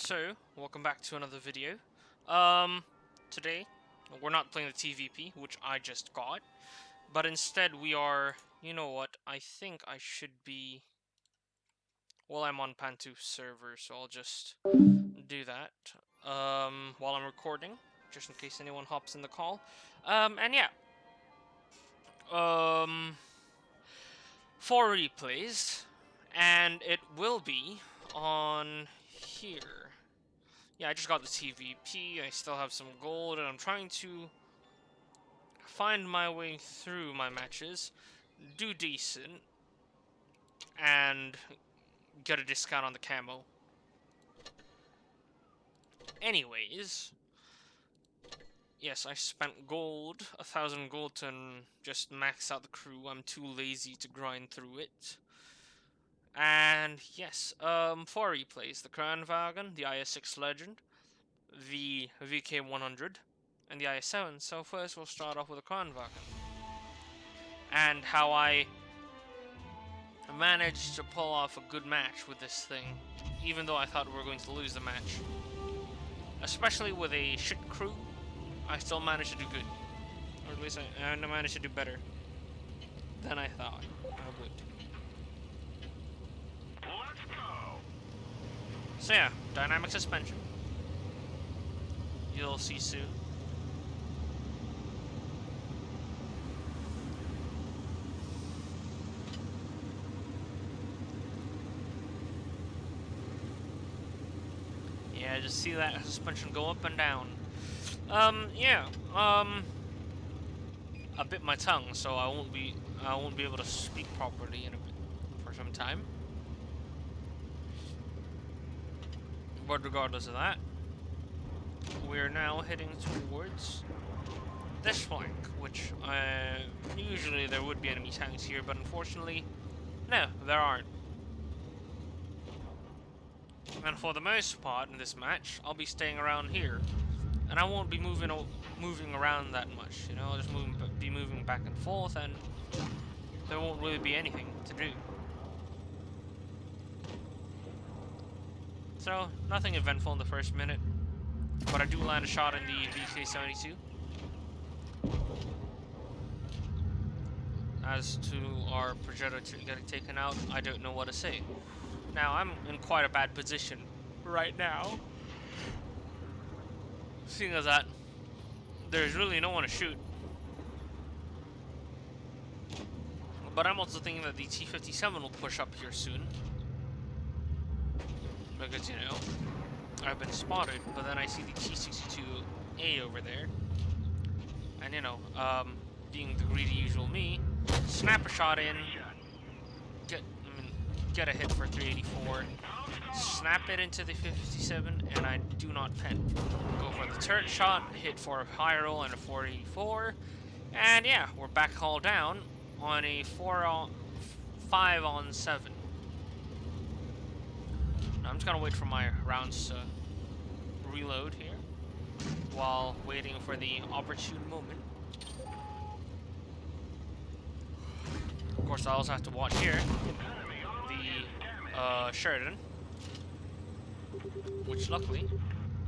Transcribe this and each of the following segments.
So, welcome back to another video. Today, we're not playing the TVP, which I just got, but instead we are, you know what, I think I should be, well, I'm on Pantu server, so I'll just do that, while I'm recording, just in case anyone hops in the call. And yeah, um, 4 replays, and it will be on here. Yeah, I just got the TVP, I still have some gold, and I'm trying to find my way through my matches, do decent, and get a discount on the camo. Anyways, yes, I spent gold, 1,000 gold to just max out the crew. I'm too lazy to grind through it. And yes, 4 replays, the Kranwagen, the IS-6 Legend, the VK-100, and the IS-7. So first we'll start off with the Kranwagen. And how I managed to pull off a good match with this thing, even though I thought we were going to lose the match. Especially with a shit crew, I still managed to do good. Or at least I managed to do better than I thought I would. Let's go. So yeah, dynamic suspension. You'll see soon. Yeah, just see that suspension go up and down. I bit my tongue, so I won't be able to speak properly in a bit for some time. But regardless of that, we're now heading towards this flank, which usually there would be enemy tanks here, but unfortunately, no, there aren't. And for the most part in this match, I'll be staying around here, and I won't be moving around that much. You know, I'll just be moving back and forth, and there won't really be anything to do. So nothing eventful in the first minute, but I do land a shot in the VK-72. As to our projector getting taken out, I don't know what to say. Now, I'm in quite a bad position right now, seeing as that there's really no one to shoot. But I'm also thinking that the T-57 will push up here soon, because, you know, I've been spotted, but then I see the T-62A over there, and, you know, being the greedy usual me, snap a shot in, get a hit for 384, snap it into the 57, and I do not pen. Go for the turret shot, hit for a high roll and a 484, and yeah, we're back hull down on a 5-on-7. Now I'm just gonna wait for my rounds to reload here, while waiting for the opportune moment. Of course, I also have to watch here the Sheridan, which luckily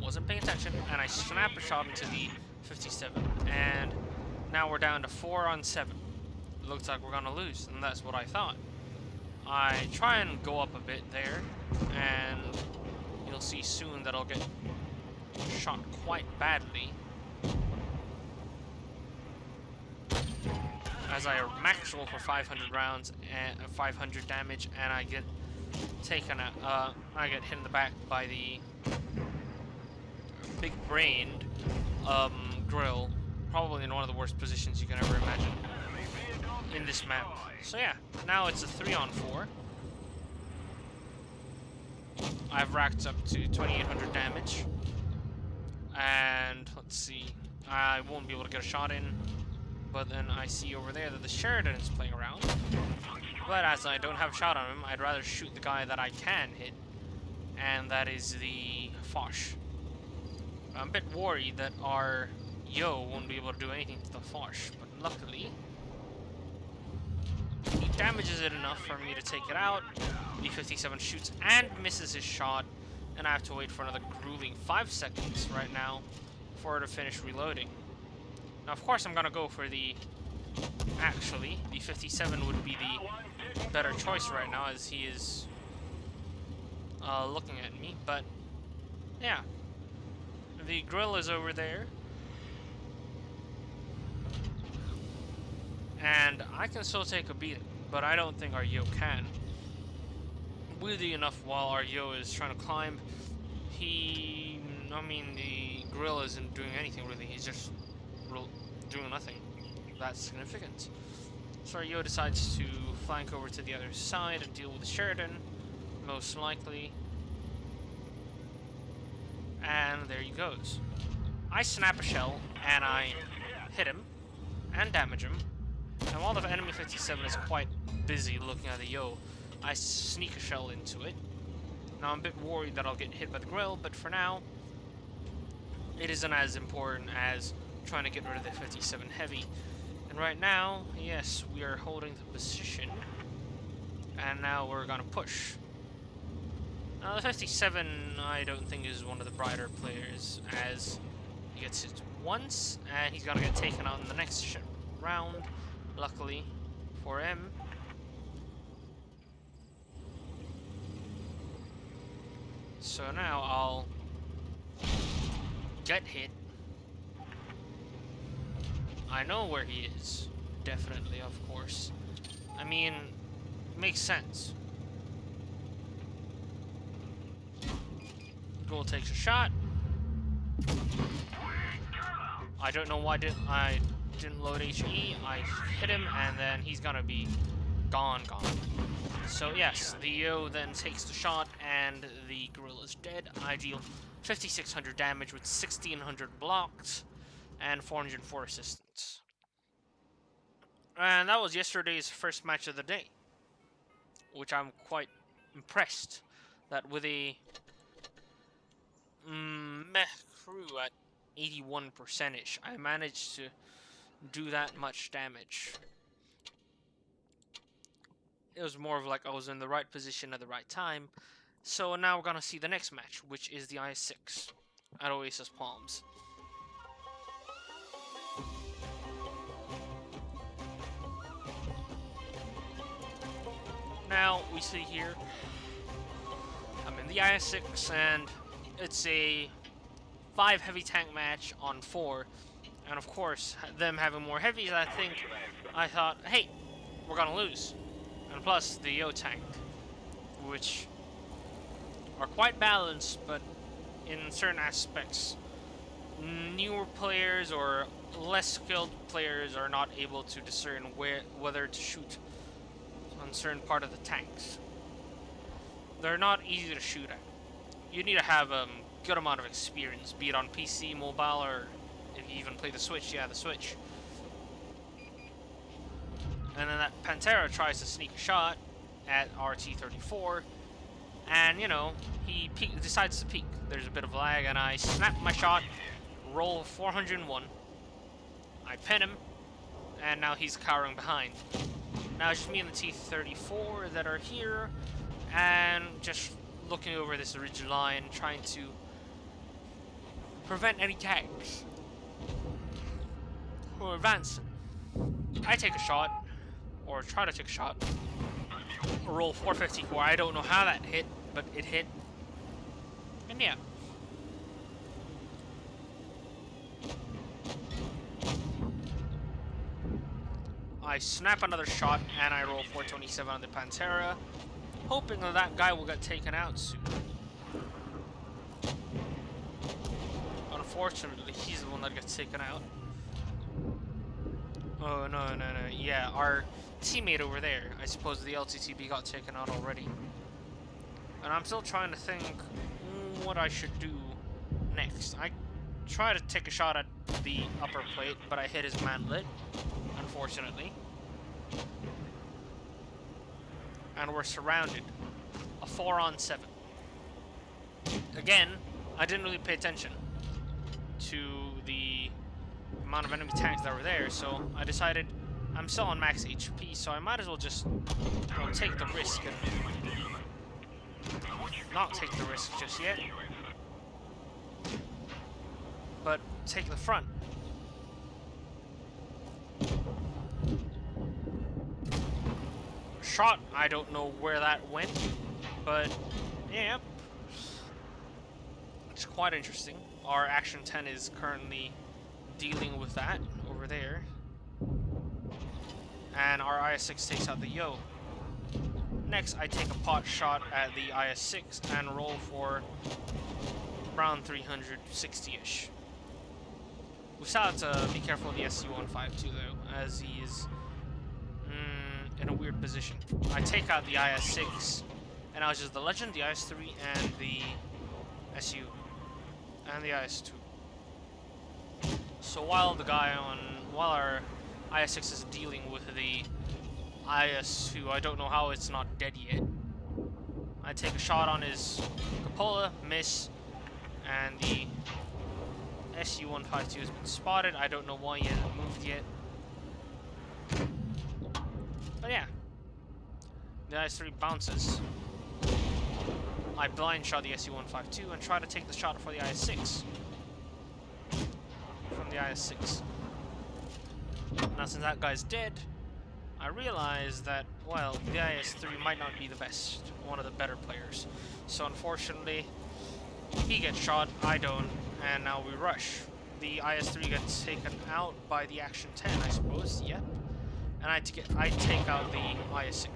wasn't paying attention, and I snap a shot into the 57, and now we're down to 4-on-7. It looks like we're gonna lose, and that's what I thought. I try and go up a bit there, and you'll see soon that I'll get shot quite badly, as I max roll for 500 rounds and 500 damage, and I get taken out. I get hit in the back by the big-brained grill, probably in one of the worst positions you can ever imagine in this map. So yeah, now it's a 3-on-4. I've racked up to 2,800 damage, and let's see, I won't be able to get a shot in. But then I see over there that the Sheridan is playing around. But as I don't have a shot on him, I'd rather shoot the guy that I can hit, and that is the Foch. I'm a bit worried that our Yo won't be able to do anything to the Foch, but luckily he damages it enough for me to take it out. The 57 shoots and misses his shot, and I have to wait for another grueling 5 seconds right now for it to finish reloading. Now, of course, I'm gonna go for the... Actually, the 57 would be the better choice right now, as he is looking at me, but yeah. The grill is over there. And I can still take a beating, but I don't think our Yo can. Weirdly enough, while our Yo is trying to climb, the grill isn't doing anything really. He's just doing nothing that's significant. So our Yo decides to flank over to the other side and deal with the Sheridan, most likely. And there he goes. I snap a shell and I hit him and damage him. And while the enemy 57 is quite busy looking at the Yo, I sneak a shell into it. Now I'm a bit worried that I'll get hit by the grill, but for now, it isn't as important as trying to get rid of the 57 heavy. And right now, yes, we are holding the position. And now we're gonna push. Now the 57, I don't think is one of the brighter players, as he gets hit once, and he's gonna get taken out in the next round. Luckily for him. So now I'll get hit. I know where he is. Definitely, of course. I mean, makes sense. Goal takes a shot. I don't know why I didn't load HE. I hit him, and then he's gonna be gone. So yes, the Yo then takes the shot, and the gorilla is dead. I deal 5,600 damage with 1,600 blocked and 404 assistance. And that was yesterday's first match of the day, which I'm quite impressed that with a meh crew at 81%ish, I managed to do that much damage. It was more of like I was in the right position at the right time. So now we're gonna see the next match, which is the IS-6 at Oasis Palms. Now we see here I'm in the IS-6, and it's a 5 heavy tank match on 4. And of course, them having more heavies, I thought, hey, we're gonna lose. And plus, the Yo tank, which are quite balanced, but in certain aspects, newer players or less skilled players are not able to discern whether to shoot on certain part of the tanks. They're not easy to shoot at. You need to have a good amount of experience, be it on PC, mobile, or if you even play the Switch, yeah, the Switch. And then that Pantera tries to sneak a shot at RT-34, and, you know, he decides to peek. There's a bit of lag, and I snap my shot, roll 401. I pin him, and now he's cowering behind. Now it's just me and the T-34 that are here, and just looking over this ridge line, trying to prevent any tanks who are advancing. I take a shot, or try to take a shot. Roll 454. I don't know how that hit, but it hit. And yeah. I snap another shot, and I roll 427 on the Pantera, hoping that that guy will get taken out soon. Unfortunately, he's the one that gets taken out. Oh, no. Yeah, our teammate over there. I suppose the LTTB got taken out already. And I'm still trying to think what I should do next. I try to take a shot at the upper plate, but I hit his manlet, unfortunately. And we're surrounded. A 4-on-7. Again, I didn't really pay attention to the amount of enemy tanks that were there, so I decided I'm still on max HP, so I might as well just take the risk and not take the risk just yet, but take the front. Shot, I don't know where that went, but yeah, it's quite interesting. Our Action 10 is currently dealing with that over there, and our IS-6 takes out the Yo. Next, I take a pot shot at the IS-6 and roll for around 360-ish. We still have to be careful of the SU-152 though, as he is in a weird position. I take out the IS-6, and now it's just the Legend, the IS-3, and the SU, and the IS-2. So while our IS-6 is dealing with the IS-2, I don't know how it's not dead yet. I take a shot on his cupola, miss, and the SU-152 has been spotted. I don't know why he hasn't moved yet. But yeah, the IS-3 bounces. I blind shot the SU-152 and try to take the shot for the IS-6 from the IS-6. Now since that guy's dead, I realize that, well, the IS-3 might not be the best, one of the better players. So unfortunately, he gets shot, I don't, and now we rush. The IS-3 gets taken out by the Action 10, I suppose, yep. And I take out the IS-6.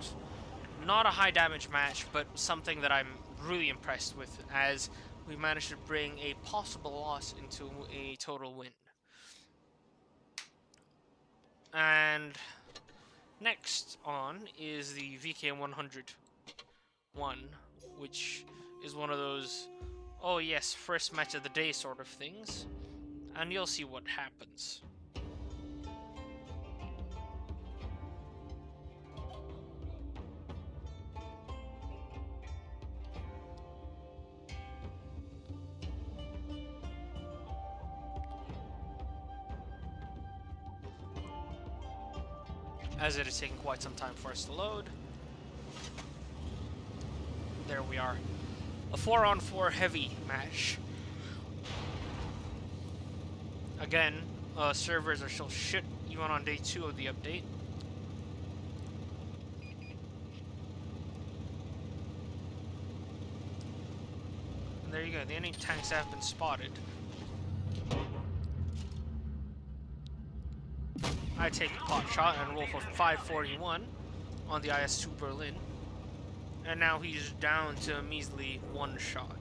Not a high damage match, but something that I'm really impressed with, as we managed to bring a possible loss into a total win. And next on is the VK101, which is one of those, oh yes, first match of the day sort of things, and you'll see what happens. As it is taking quite some time for us to load. There we are. A 4-on-4 heavy match. Again, servers are still shit even on day 2 of the update. And there you go, the enemy tanks have been spotted. I take a pot shot and roll for 541 on the IS-2 Berlin. And now he's down to a measly 1 shot.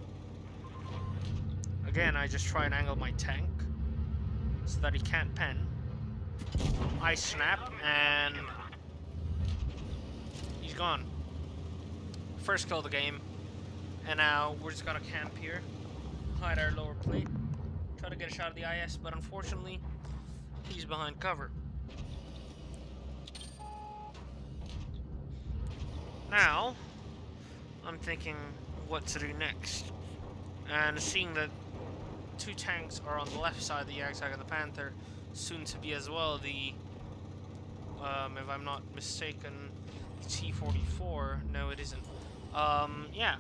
Again, I just try and angle my tank so that he can't pen. I snap and he's gone. First kill of the game. And now we're just gonna camp here, hide our lower plate, try to get a shot of the IS, but unfortunately he's behind cover. Now, I'm thinking what to do next. And seeing that 2 tanks are on the left side of the Jagdtiger and the Panther, soon to be as well the, if I'm not mistaken, T-44. No, it isn't. Yeah.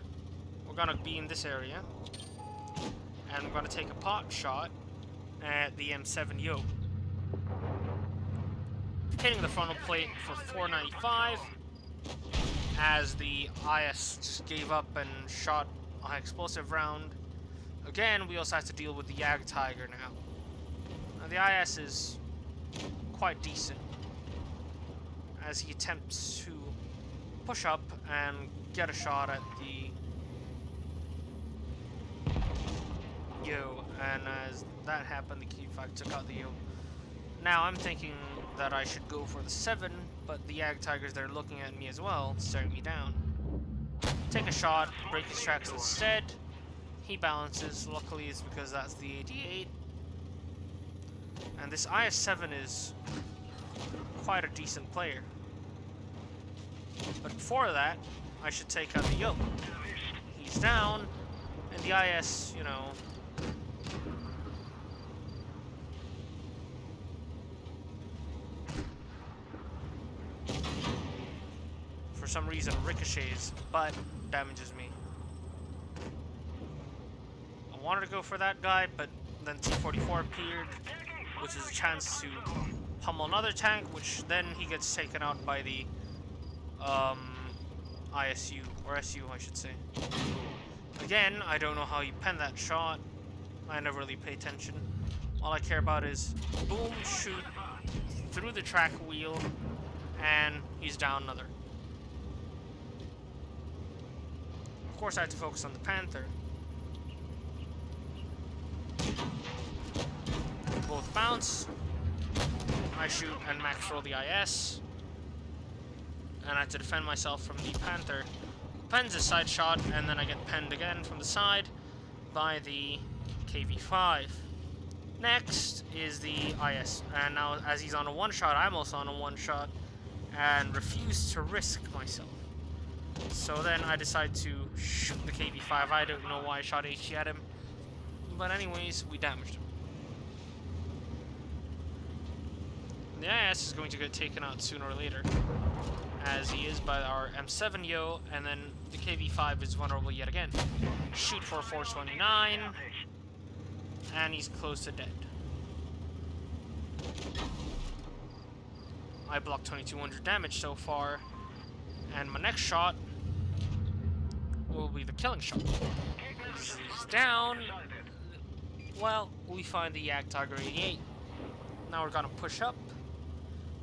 We're gonna be in this area. And we're gonna take a pot shot at the M7 Yo. Hitting the frontal plate for 495. As the IS just gave up and shot a high explosive round. Again, we also have to deal with the Jagdtiger now. Now the IS is quite decent, as he attempts to push up and get a shot at the Yo, and as that happened, the Key-5 took out the Yo. Now I'm thinking that I should go for the 7, but the Jagdtigers, they're looking at me as well, staring me down. Take a shot, break his tracks instead. He balances. Luckily it's because that's the AD8. And this IS-7 is quite a decent player. But before that, I should take out the Yo. He's down, and the IS, you know, for some reason ricochets, but damages me. wanted to go for that guy, but then T-44 appeared, which is a chance to pummel another tank, which then he gets taken out by the ISU, or SU I should say. Again, I don't know how you pen that shot. I never really pay attention. All I care about is boom, shoot, through the track wheel, and he's down another. Of course I had to focus on the Panther. Both bounce. I shoot and max roll the IS. And I had to defend myself from the Panther. Pens a side shot, and then I get penned again from the side by the KV-5. Next is the IS, and now as he's on a one-shot, I'm also on a one-shot, and refuse to risk myself. So then I decide to shoot the KV-5. I don't know why I shot HE at him, but anyways, we damaged him. The IS is going to get taken out sooner or later, as he is by our M7 Yo, and then the KV-5 is vulnerable yet again. Shoot for 429, and he's close to dead. I blocked 2200 damage so far, and my next shot will be the killing shot. He's down. Well, we find the Yak Tiger 88. Now we're gonna push up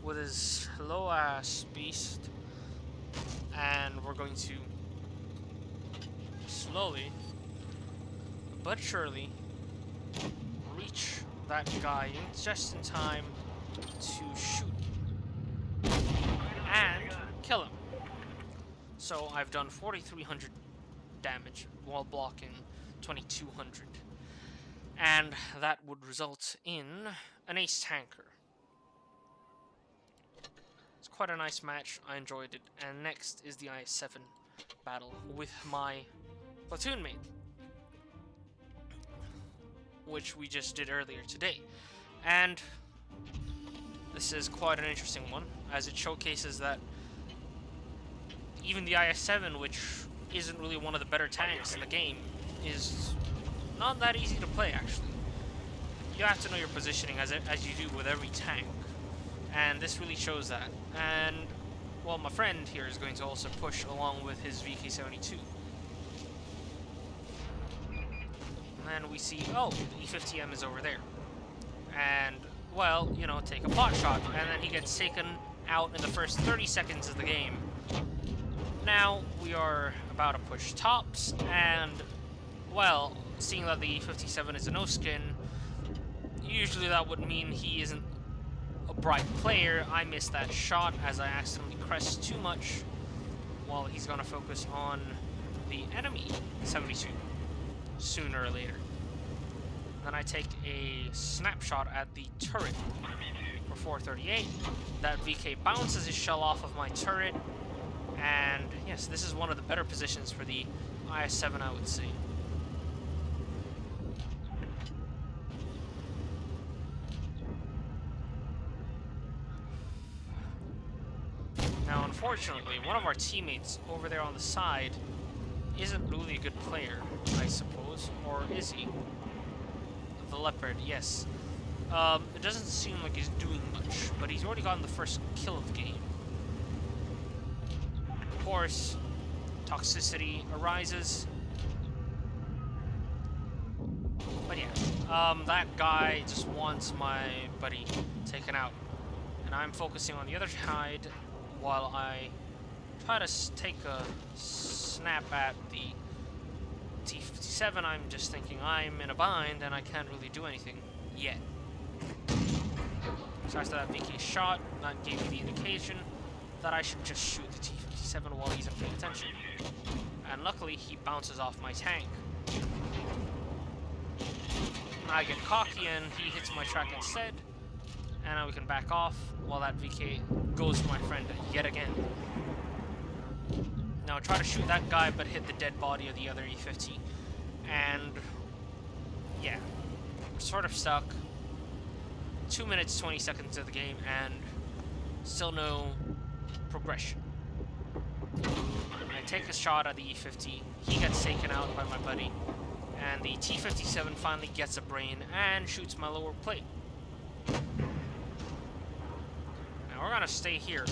with his low ass beast, and we're going to slowly but surely reach that guy just in time to shoot and kill him. So I've done 4,300 damage while blocking 2,200, and that would result in an ace tanker. It's quite a nice match, I enjoyed it. And next is the IS-7 battle with my platoon mate, which we just did earlier today. And this is quite an interesting one, as it showcases that even the IS-7, which isn't really one of the better tanks in the game, is not that easy to play, actually. You have to know your positioning as you do with every tank, and this really shows that. And, well, my friend here is going to also push along with his VK-72. And then we see, oh, the E-50M is over there. And, well, you know, take a pot shot, and then he gets taken out in the first 30 seconds of the game. Now, we are about to push tops, and, well, seeing that the E-57 is a no-skin, usually that would mean he isn't a bright player. I missed that shot as I accidentally crest too much, while he's gonna focus on the enemy 72 sooner or later. Then I take a snapshot at the turret for 438. That VK bounces his shell off of my turret, and yes, this is one of the better positions for the IS-7, I would say. Now, unfortunately, one of our teammates over there on the side isn't really a good player, I suppose. Or is he? The Leopard, yes. It doesn't seem like he's doing much, but he's already gotten the first kill of the game. Of course, toxicity arises. But yeah, that guy just wants my buddy taken out. And I'm focusing on the other side while I try to take a snap at the T-57. I'm just thinking I'm in a bind and I can't really do anything yet. So after that VK shot, that gave me the indication that I should just shoot the T-57 while he's not paying attention. And luckily, he bounces off my tank. I get cocky and he hits my track instead. And now we can back off while that VK goes for my friend yet again. Now I try to shoot that guy but hit the dead body of the other E-50. And yeah, we're sort of stuck. 2 minutes, 20 seconds of the game and still no progression. I take a shot at the E-50. He gets taken out by my buddy. And the T-57 finally gets a brain and shoots my lower plate. Now we're gonna stay here,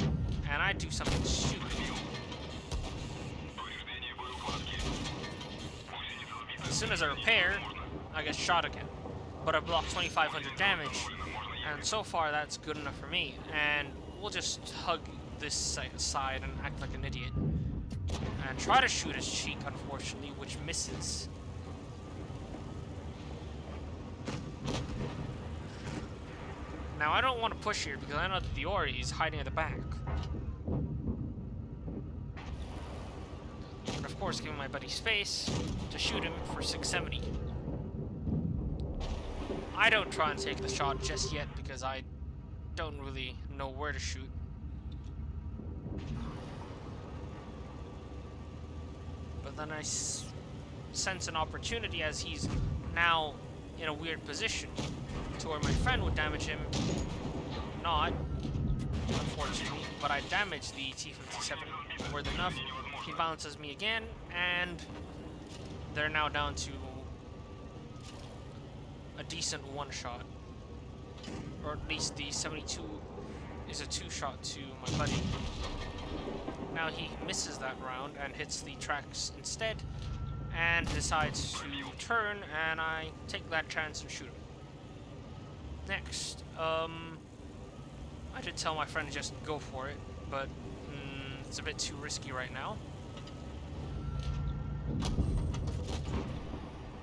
and I do something stupid. As soon as I repair, I get shot again. But I block 2,500 damage, and so far that's good enough for me. And we'll just hug this side and act like an idiot. And try to shoot his cheek, unfortunately, which misses. Now I don't want to push here because I know that the Ori is hiding at the back. And of course giving my buddy space to shoot him for 670. I don't try and take the shot just yet because I don't really know where to shoot. But then I sense an opportunity as he's now in a weird position to where my friend would damage him. Not, unfortunately, but I damage the T-57 more than enough. He bounces me again, and they're now down to a decent one-shot. Or at least the 72 is a two-shot to my buddy. Now he misses that round and hits the tracks instead, and decides to turn, and I take that chance and shoot him. Next, I did tell my friend to just go for it, but it's a bit too risky right now.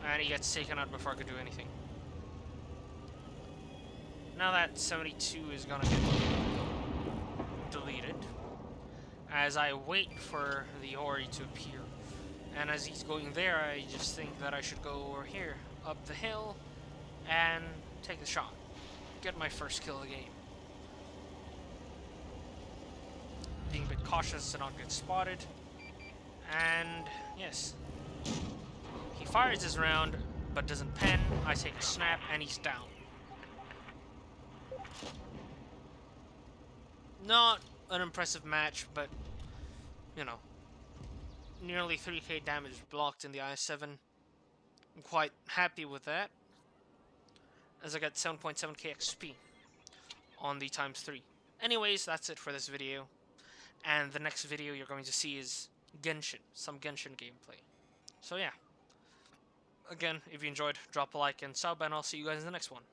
And he gets taken out before I could do anything. Now that 72 is gonna get deleted, as I wait for the Ori to appear. And as he's going there, I just think that I should go over here, up the hill, and take the shot. Get my first kill of the game. Being a bit cautious to not get spotted. And yes. He fires his round, but doesn't pen. I take a snap, and he's down. Not an impressive match, but, you know, nearly 3k damage blocked in the i7. I'm quite happy with that, as I got 7.7k XP on the ×3. Anyways, that's it for this video, and the next video you're going to see is Genshin, some Genshin gameplay. So yeah, again, if you enjoyed, drop a like and sub, and I'll see you guys in the next one.